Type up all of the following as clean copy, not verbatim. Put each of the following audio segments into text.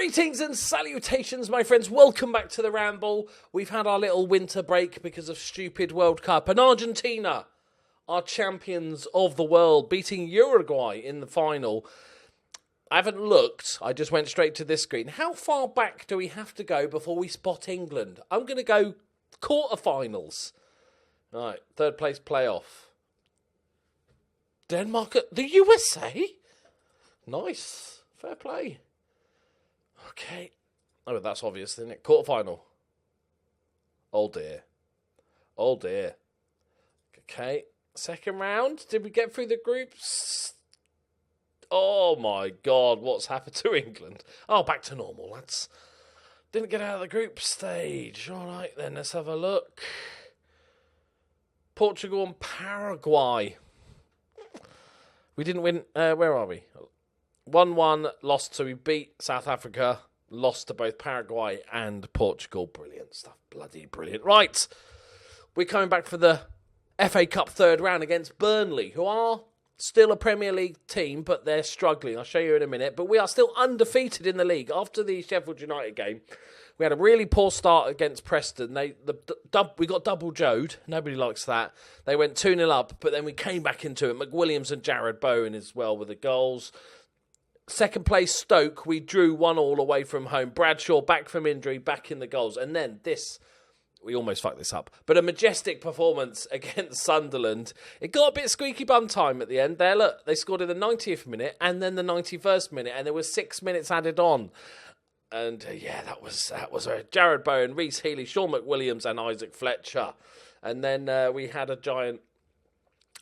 Greetings and salutations, my friends. Welcome back to the Ramble. We've had our little winter break because of stupid World Cup. And Argentina are champions of the world, beating Uruguay in the final. I haven't looked. I just went straight to this screen. How far back do we have to go before we spot England? I'm going to go quarterfinals. Right, third place playoff. Denmark at the USA? Nice. Fair play. Okay. Oh, that's obvious, isn't it? Quarterfinal. Oh, dear. Oh, dear. Okay. Second round. Did we get through the groups? Oh, my God. What's happened to England? Oh, back to normal, lads. Didn't get out of the group stage. All right, then. Let's have a look. Portugal and Paraguay. We didn't win. Where are we? 1-1, lost, so we beat South Africa, lost to both Paraguay and Portugal. Brilliant stuff, bloody brilliant. Right, we're coming back for the FA Cup third round against Burnley, who are still a Premier League team, but they're struggling. I'll show you in a minute, but we are still undefeated in the league. After the Sheffield United game, we had a really poor start against Preston. We got double joed. Nobody likes that. They went 2-0 up, but then we came back into it. McWilliams and Jared Bowen as well with the goals. Second place Stoke, we drew 1-1 away from home. Bradshaw back from injury, back in the goals. And then this, we almost fucked this up, but a majestic performance against Sunderland. It got a bit squeaky bum time at the end there. Look, they scored in the 90th minute and then the 91st minute, and there was 6 minutes added on. And that was Jared Bowen, Reece Healey, Sean McWilliams and Isaac Fletcher. And then we had a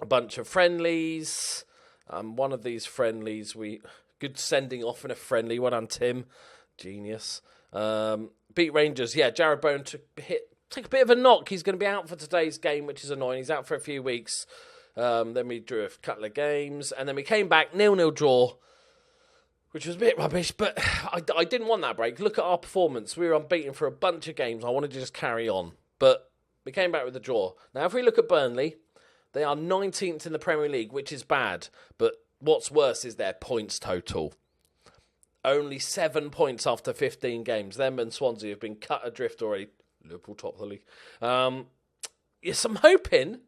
bunch of friendlies. One of these friendlies, good sending off in a friendly. Well done, Tim. Genius. Beat Rangers. Yeah, Jared Bowen took a bit of a knock. He's going to be out for today's game, which is annoying. He's out for a few weeks. Then we drew a couple of games. And then we came back, 0-0 draw, which was a bit rubbish. But I didn't want that break. Look at our performance. We were unbeaten for a bunch of games. I wanted to just carry on. But we came back with a draw. Now, if we look at Burnley, they are 19th in the Premier League, which is bad. But what's worse is their points total. Only 7 points after 15 games. Them and Swansea have been cut adrift already. Liverpool top of the league. Yes, I'm hoping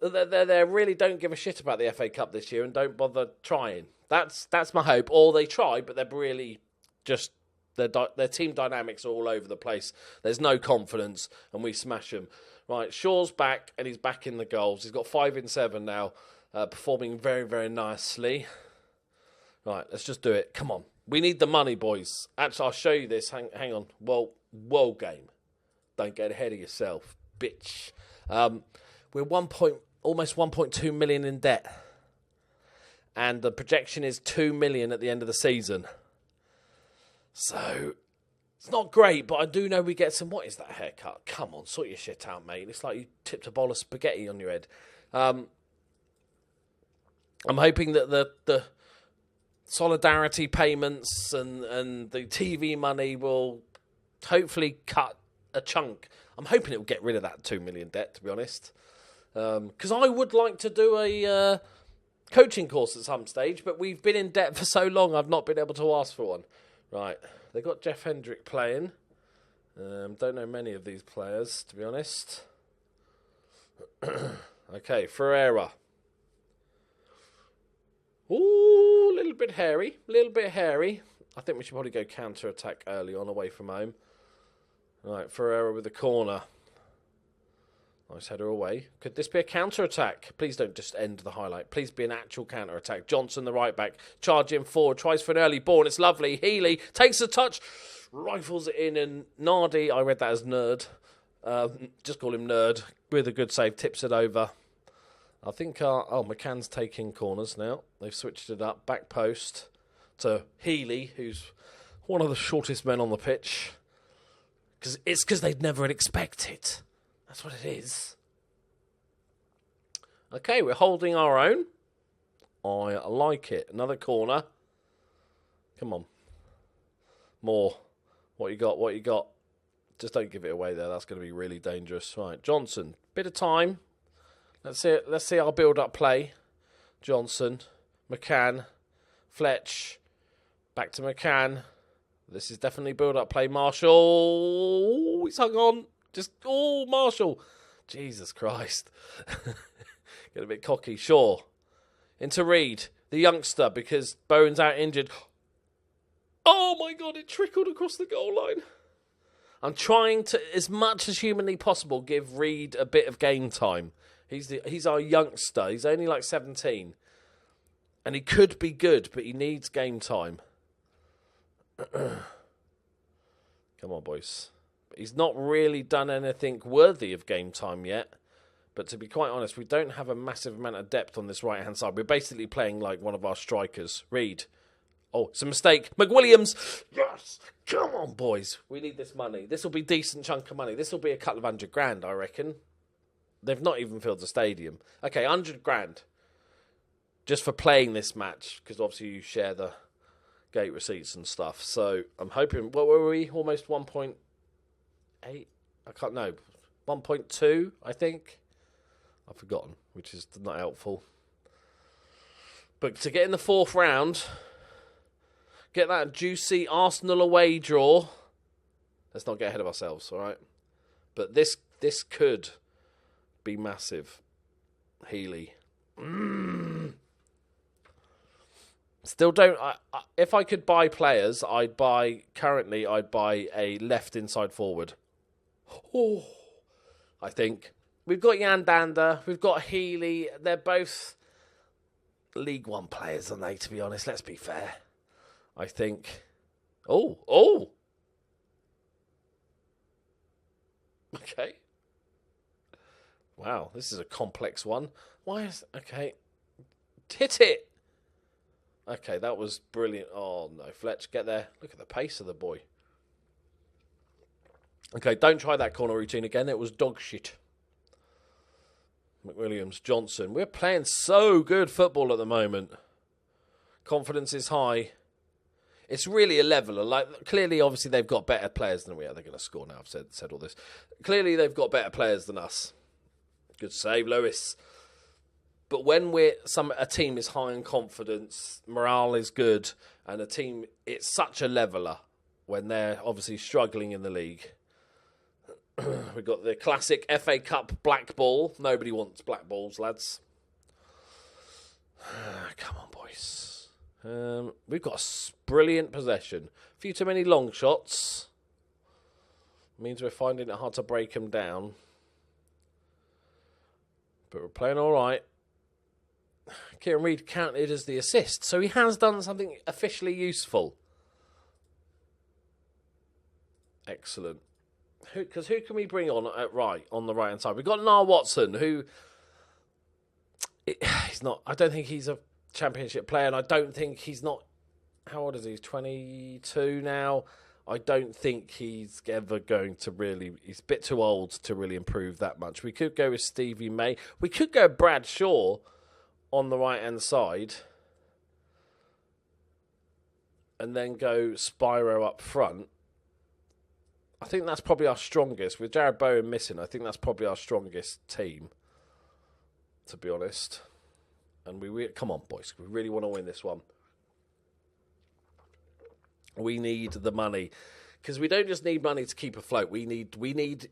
that they really don't give a shit about the FA Cup this year and don't bother trying. That's my hope. Or they try, but they're really just their team dynamics are all over the place. There's no confidence, and we smash them. Right, Shaw's back, and he's back in the goals. He's got 5 in 7 now. Performing very, very nicely. Right, let's just do it. Come on. We need the money, boys. Actually, I'll show you this. Hang on. Whoa, game. Don't get ahead of yourself, bitch. We're almost 1.2 million in debt. And the projection is 2 million at the end of the season. So, it's not great, but I do know we get some... What is that haircut? Come on, sort your shit out, mate. It's like you tipped a bowl of spaghetti on your head. I'm hoping that the solidarity payments and the TV money will hopefully cut a chunk. I'm hoping it will get rid of that 2 million debt, to be honest. Because I would like to do a coaching course at some stage, but we've been in debt for so long, I've not been able to ask for one. Right, they got Jeff Hendrick playing. Don't know many of these players, to be honest. Okay, Ferreira. Ooh, a little bit hairy. I think we should probably go counter-attack early on away from home. Right, Ferreira with the corner. Nice header away. Could this be a counter-attack? Please don't just end the highlight. Please be an actual counter-attack. Johnson, the right-back, charging forward, tries for an early ball, and it's lovely. Healey takes a touch, rifles it in, and Nardi, I read that as Nerd. Just call him Nerd. With a good save, tips it over. I think, McCann's taking corners now. They've switched it up. Back post to Healey, who's one of the shortest men on the pitch. Because they'd never expect it. That's what it is. Okay, we're holding our own. I like it. Another corner. Come on. More. What you got? Just don't give it away there. That's going to be really dangerous. Right, Johnson. Bit of time. Let's see our build-up play. Johnson. McCann. Fletch. Back to McCann. This is definitely build-up play. Marshall. He's hung on. Marshall. Jesus Christ. Get a bit cocky. Shaw. Into Reed, the youngster, because Bowen's out injured. Oh my God, it trickled across the goal line. I'm trying to, as much as humanly possible, give Reed a bit of game time. He's our youngster. He's only like 17. And he could be good, but he needs game time. Come on, boys. He's not really done anything worthy of game time yet. But to be quite honest, we don't have a massive amount of depth on this right-hand side. We're basically playing like one of our strikers. Reed. Oh, it's a mistake. McWilliams. Yes. Come on, boys. We need this money. This will be a decent chunk of money. This will be a couple of $100,000, I reckon. They've not even filled the stadium. Okay, $100,000. Just for playing this match. Because obviously you share the gate receipts and stuff. So I'm hoping... What were we? Almost 1.8? I can't know. 1.2, I think. I've forgotten, which is not helpful. But to get in the fourth round, get that juicy Arsenal away draw. Let's not get ahead of ourselves, all right? But this could be massive. Healy. Still don't... if I could buy players, I'd buy a left inside forward. Oh, I think... We've got Jan Dander, we've got Healy. They're both League One players, aren't they, to be honest? Let's be fair. I think. Oh. Okay. Wow, this is a complex one. Okay. Hit it. Okay, that was brilliant. Oh, no. Fletch, get there. Look at the pace of the boy. Okay, don't try that corner routine again. It was dog shit. McWilliams, Johnson. We're playing so good football at the moment. Confidence is high. It's really a leveler. Like, clearly, obviously, they've got better players than we are. They're going to score now. I've said all this. Clearly, they've got better players than us. Good save, Lewis. But when a team is high in confidence, morale is good, and a team, it's such a leveler when they're obviously struggling in the league. We've got the classic FA Cup black ball. Nobody wants black balls, lads. Come on, boys. We've got a brilliant possession. A few too many long shots. Means we're finding it hard to break them down. But we're playing all right. Kieran Reid counted as the assist. So he has done something officially useful. Excellent. Because who can we bring on on the right hand side? We've got Niall Watson, who he's not. I don't think he's a championship player, and I don't think he's not. How old is he? He's 22 now. I don't think he's ever going to really. He's a bit too old to really improve that much. We could go with Stevie May. We could go Brad Shaw on the right hand side, and then go Spyro up front. I think that's probably our strongest. With Jared Bowen missing, I think that's probably our strongest team, to be honest. And come on, boys. We really want to win this one. We need the money. Because we don't just need money to keep afloat. We need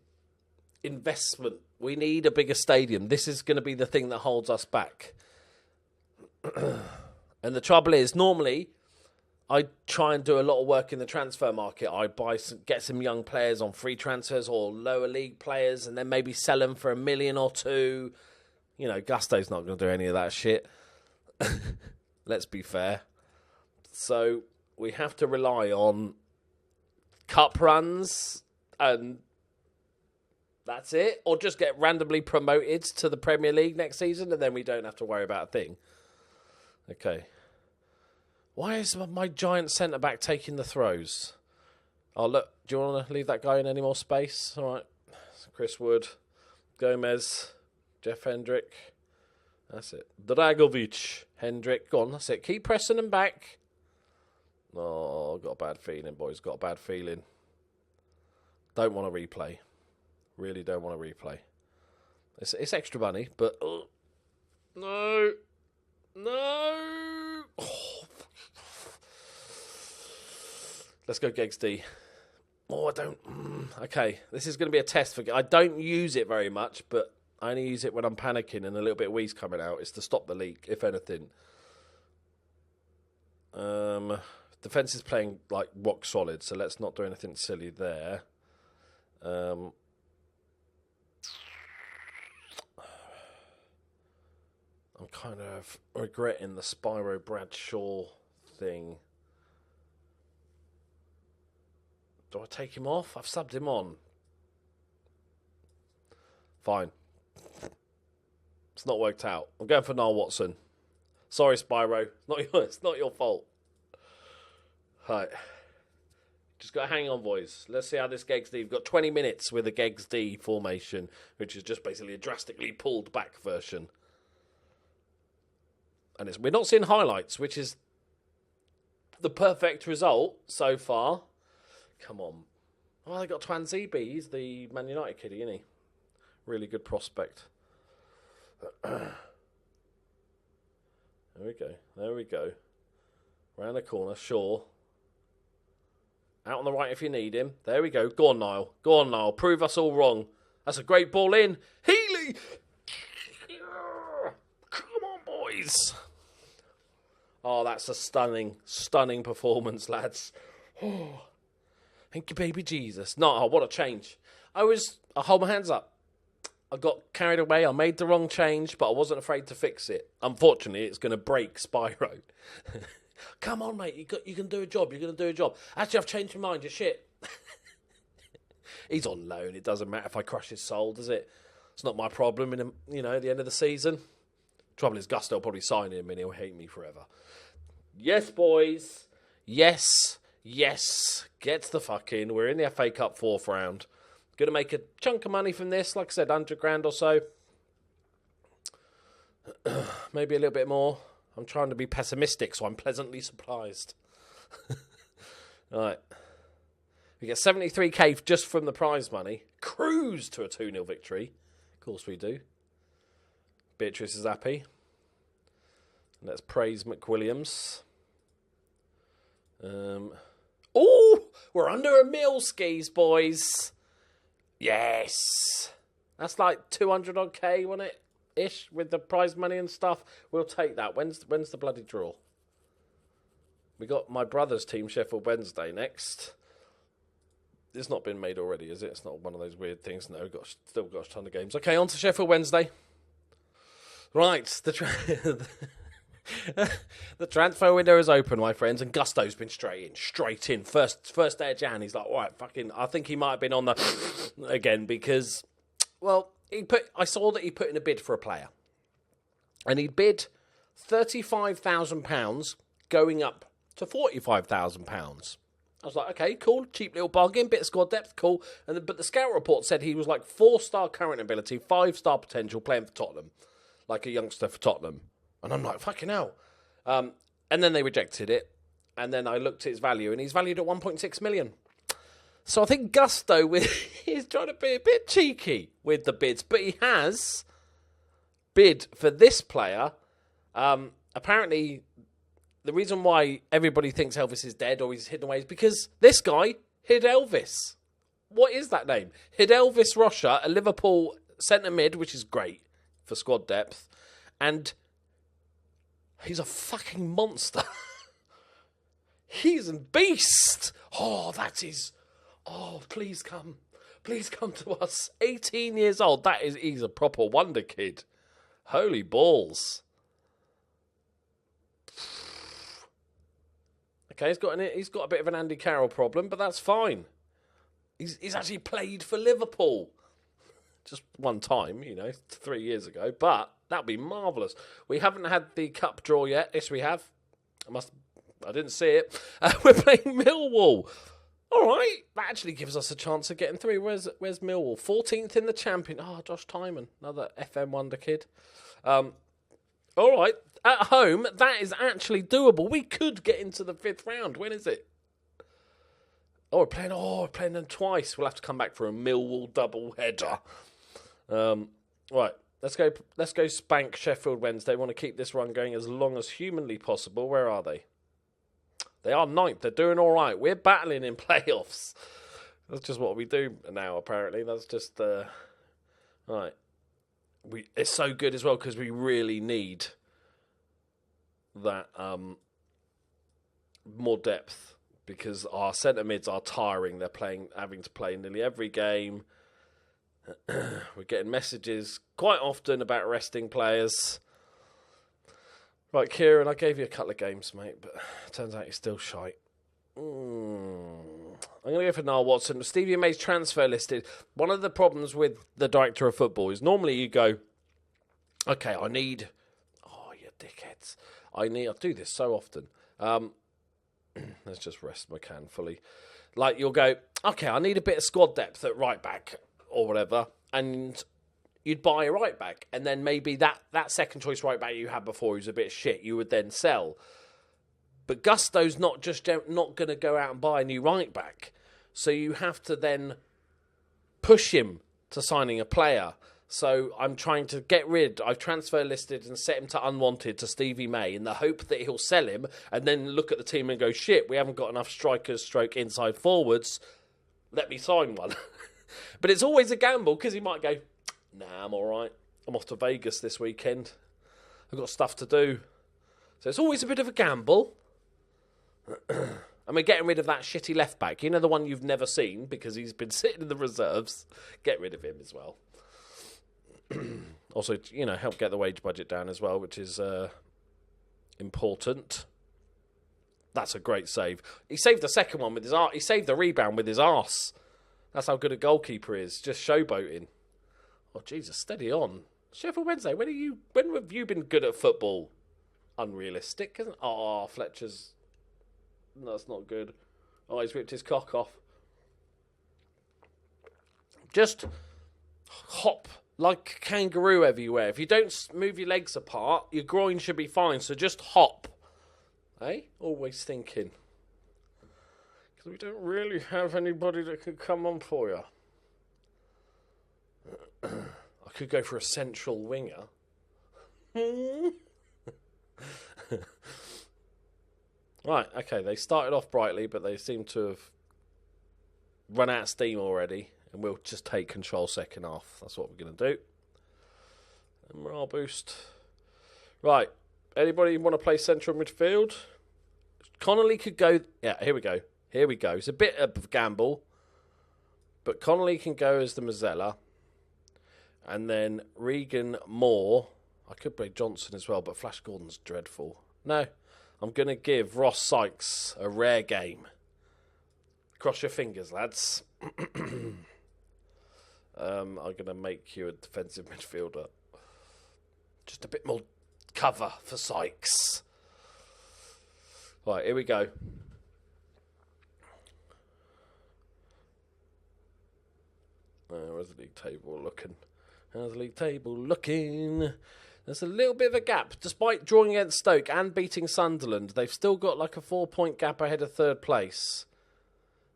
investment. We need a bigger stadium. This is going to be the thing that holds us back. And the trouble is, normally, I try and do a lot of work in the transfer market. I get some young players on free transfers or lower league players and then maybe sell them for $1 million or $2 million. You know, Gusto's not going to do any of that shit. Let's be fair. So we have to rely on cup runs and that's it. Or just get randomly promoted to the Premier League next season and then we don't have to worry about a thing. Okay. Why is my giant centre-back taking the throws? Oh, look. Do you want to leave that guy in any more space? All right. Chris Wood, Gomez, Jeff Hendrick. That's it. Dragovic, Hendrick. Go on, that's it. Keep pressing him back. Oh, got a bad feeling, boys. Got a bad feeling. Don't want to replay. Really don't want to replay. It's extra money, but... No. No. Oh. Let's go Gegs D. Oh, I don't... okay, this is going to be a test for... I don't use it very much, but I only use it when I'm panicking and a little bit of wheeze coming out. It's to stop the leak, if anything. Defence is playing, like, rock solid, so let's not do anything silly there. I'm kind of regretting the Spyro Bradshaw thing. Do I take him off? I've subbed him on. Fine. It's not worked out. I'm going for Niall Watson. Sorry, Spyro. It's not your fault. Right. Just got to hang on, boys. Let's see how this Gegs D... We've got 20 minutes with a Gegs D formation, which is just basically a drastically pulled back version. And we're not seeing highlights, which is the perfect result so far. Come on. Oh, they got Twanzebe. He's the Man United kiddie, isn't he? Really good prospect. There we go. There we go. Round the corner, Shaw. Out on the right if you need him. There we go. Go on, Niall. Go on, Niall. Prove us all wrong. That's a great ball in. Healy! Come on, boys. Oh, that's a stunning performance, lads. Oh. Thank you, baby Jesus. No, what a change. I hold my hands up. I got carried away. I made the wrong change, but I wasn't afraid to fix it. Unfortunately, it's going to break Spyro. Come on, mate. You can do a job. You're going to do a job. Actually, I've changed my mind. You're shit. He's on loan. It doesn't matter if I crush his soul, does it? It's not my problem at the end of the season. Trouble is, Gusto will probably sign him and he'll hate me forever. Yes, boys. Yes. Get the fuck in. We're in the FA Cup 4th round. Going to make a chunk of money from this. Like I said, 100 grand or so. Maybe a little bit more. I'm trying to be pessimistic, so I'm pleasantly surprised. Right. We get 73k just from the prize money. Cruise to a 2-0 victory. Of course we do. Beatrice is happy. Let's praise McWilliams. Oh, we're under a mil skis, boys. Yes. That's like 200 odd K, wasn't it? Ish, with the prize money and stuff. We'll take that. When's the bloody draw? We got my brother's team, Sheffield Wednesday, next. It's not been made already, is it? It's not one of those weird things. No, still got a ton of games. Okay, on to Sheffield Wednesday. Right, the transfer window is open, my friends, and Gusto's been straight in. First day of Jan, he's like, all right, fucking. I think he might have been on the again because, well, I saw that he put in a bid for a player, and he bid £35,000, going up to £45,000. I was like, okay, cool, cheap little bargain, bit of squad depth, cool. But the scout report said he was like 4-star current ability, 5-star potential, playing for Tottenham, like a youngster for Tottenham. And I'm like, fucking hell. And then they rejected it. And then I looked at his value, and he's valued at 1.6 million. So I think Gusto is trying to be a bit cheeky with the bids. But he has bid for this player. Apparently, the reason why everybody thinks Elvis is dead or he's hidden away is because this guy hid Elvis. What is that name? Hid Elvis Rocha, a Liverpool centre mid, which is great for squad depth. And he's a fucking monster. He's a beast. Oh, that is... Oh, please come. Please come to us. 18 years old. He's a proper wonder kid. Holy balls. Okay, he's got a bit of an Andy Carroll problem, but that's fine. He's actually played for Liverpool. Just one time, 3 years ago. But that'd be marvellous. We haven't had the cup draw yet. Yes, we have. I didn't see it. We're playing Millwall. All right. That actually gives us a chance of getting through. Where's Millwall? 14th in the champion. Oh, Josh Timon. Another FM wonder kid. All right. At home, that is actually doable. We could get into the 5th round. When is it? We're playing them twice. We'll have to come back for a Millwall double header. Right. Let's go spank Sheffield Wednesday. Want to keep this run going as long as humanly possible. Where are they? They are ninth. They're doing all right. We're battling in playoffs. That's just what we do now, apparently. That's just... right. It's so good as well because we really need that more depth because our centre mids are tiring. They're having to play nearly every game. We're getting messages quite often about resting players. Right, Kieran, I gave you a couple of games, mate, but it turns out you're still shite. I'm going to go for Niall Watson. Stevie May's transfer listed. One of the problems with the director of football is normally you go, okay, I need... Oh, you dickheads. I do this so often. Let's just rest my can fully. Like, you'll go, okay, I need a bit of squad depth at right back or whatever, and you'd buy a right back, and then maybe that second choice right back you had before who's a bit shit, you would then sell. But Gusto's not going to go out and buy a new right back. So you have to then push him to signing a player. So I'm trying to I've transfer listed and set him to unwanted to Stevie May in the hope that he'll sell him and then look at the team and go, shit, we haven't got enough strikers stroke inside forwards. Let me sign one. But it's always a gamble because he might go, nah, I'm all right. I'm off to Vegas this weekend. I've got stuff to do. So it's always a bit of a gamble. And we're getting rid of that shitty left back. You know, the one you've never seen because he's been sitting in the reserves. Get rid of him as well. Also, you know, help get the wage budget down as well, which is important. That's a great save. He saved the second one with his arse. He saved the rebound with his arse. That's how good a goalkeeper is. Just showboating. Oh, Jesus, steady on. Sheffield Wednesday, when have you been good at football? Unrealistic, isn't it? Oh, Fletcher's... No, that's not good. Oh, he's ripped his cock off. Just hop like a kangaroo everywhere. If you don't move your legs apart, your groin should be fine. So just hop. Eh? Always thinking. Because we don't really have anybody that can come on for you. I could go for a central winger. Right, okay, they started off brightly, but they seem to have run out of steam already, and we'll just take control second half. That's what we're going to do. And morale boost. Right, anybody want to play central midfield? Connolly could go... Yeah, here we go. Here we go. It's a bit of a gamble, but Connolly can go as the Mazzella, and then Regan Moore. I could play Johnson as well, but Flash Gordon's dreadful. No. I'm going to give Ross Sykes a rare game. Cross your fingers, lads. I'm going to make you a defensive midfielder. Just a bit more cover for Sykes. Right, here we go. Where's the league table looking? How's the league table looking? There's a little bit of a gap. Despite drawing against Stoke and beating Sunderland, they've still got like a 4-point gap ahead of third place.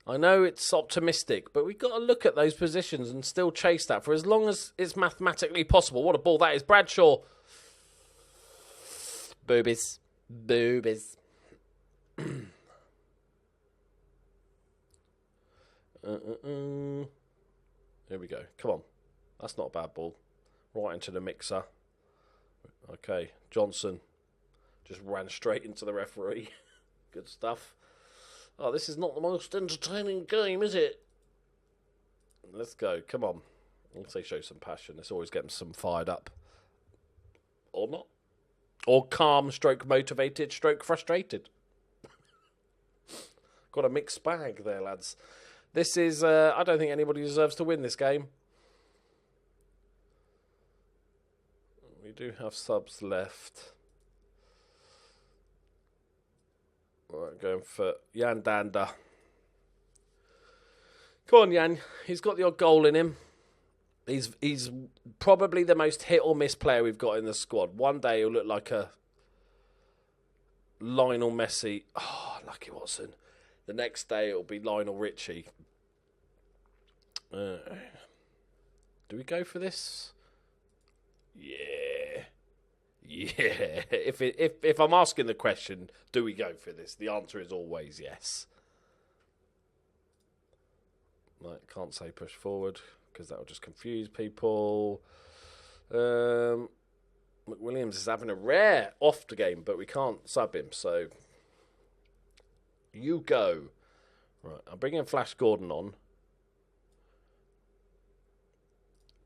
I know it's optimistic, but we've got to look at those positions and still chase that for as long as it's mathematically possible. What a ball that is. Bradshaw. Boobies. Boobies. Here we go. Come on. That's not a bad ball. Right into the mixer. Okay, Johnson just ran straight into the referee. Good stuff. Oh, this is not the most entertaining game, is it? Let's go. Come on. Let's say show some passion. Let's always get them some fired up. Or not. Or calm, stroke motivated, stroke frustrated. Got a mixed bag there, lads. This is... I don't think anybody deserves to win this game. We do have subs left. Right, going for Jan Danda. Come on, Jan. He's got the odd goal in him. He's probably the most hit or miss player we've got in the squad. One day he'll look like a Lionel Messi. Oh, Lucky Watson. The next day it'll be Lionel Richie. Do we go for this? Yeah. Yeah, if I'm asking the question, do we go for this? The answer is always yes. Right, can't say push forward because that will just confuse people. McWilliams is having a rare off the game, but we can't sub him, so you go. Right, I'm bringing Flash Gordon on,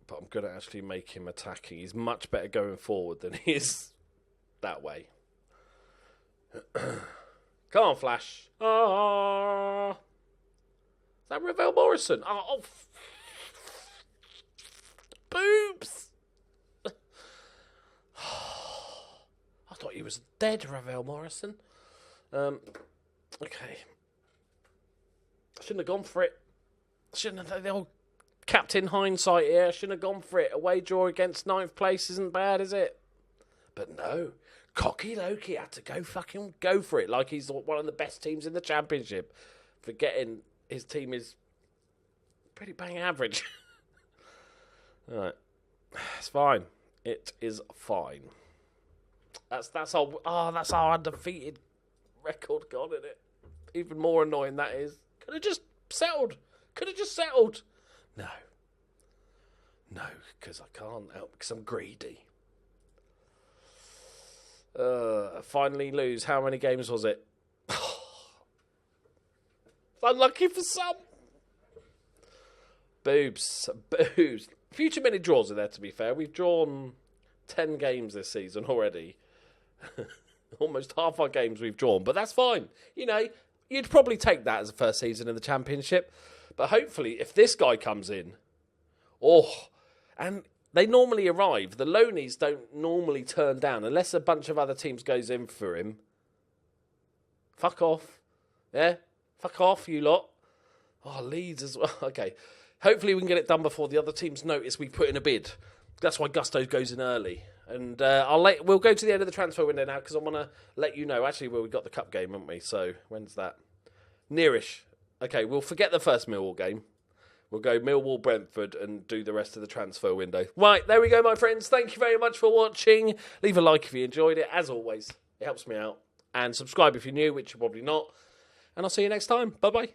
but I'm going to actually make him attacking. He's much better going forward than he is that way. Come on, Flash. Ah. Is that Ravel Morrison? Oh, boobs. I thought he was dead, Ravel Morrison. Okay. Shouldn't have gone for it. Shouldn't have. The old captain hindsight here. Shouldn't have gone for it. Away draw against 9th place isn't bad, is it? But no. Cocky Loki had to go for it like he's one of the best teams in the championship. Forgetting his team is pretty bang average. All right. It's fine. It is fine. That's our undefeated record gone, isn't it? Even more annoying that is. Could have just settled. No, because I can't help because I'm greedy. Finally lose. How many games was it? Unlucky for some. Boobs. Future mini draws are there, to be fair. We've drawn 10 games this season already. Almost half our games we've drawn, but that's fine. You know, you'd probably take that as a first season in the championship. But hopefully, if this guy comes in, and they normally arrive. The loanies don't normally turn down unless a bunch of other teams goes in for him. Fuck off. Yeah? Fuck off, you lot. Oh, Leeds as well. Okay. Hopefully we can get it done before the other teams notice we put in a bid. That's why Gusto goes in early. And we'll go to the end of the transfer window now because I want to let you know. Actually, we've got the cup game, haven't we? So, when's that? Nearish. Okay, we'll forget the first Millwall game. We'll go Millwall, Brentford, and do the rest of the transfer window. Right, there we go, my friends. Thank you very much for watching. Leave a like if you enjoyed it. As always, it helps me out. And subscribe if you're new, which you're probably not. And I'll see you next time. Bye-bye.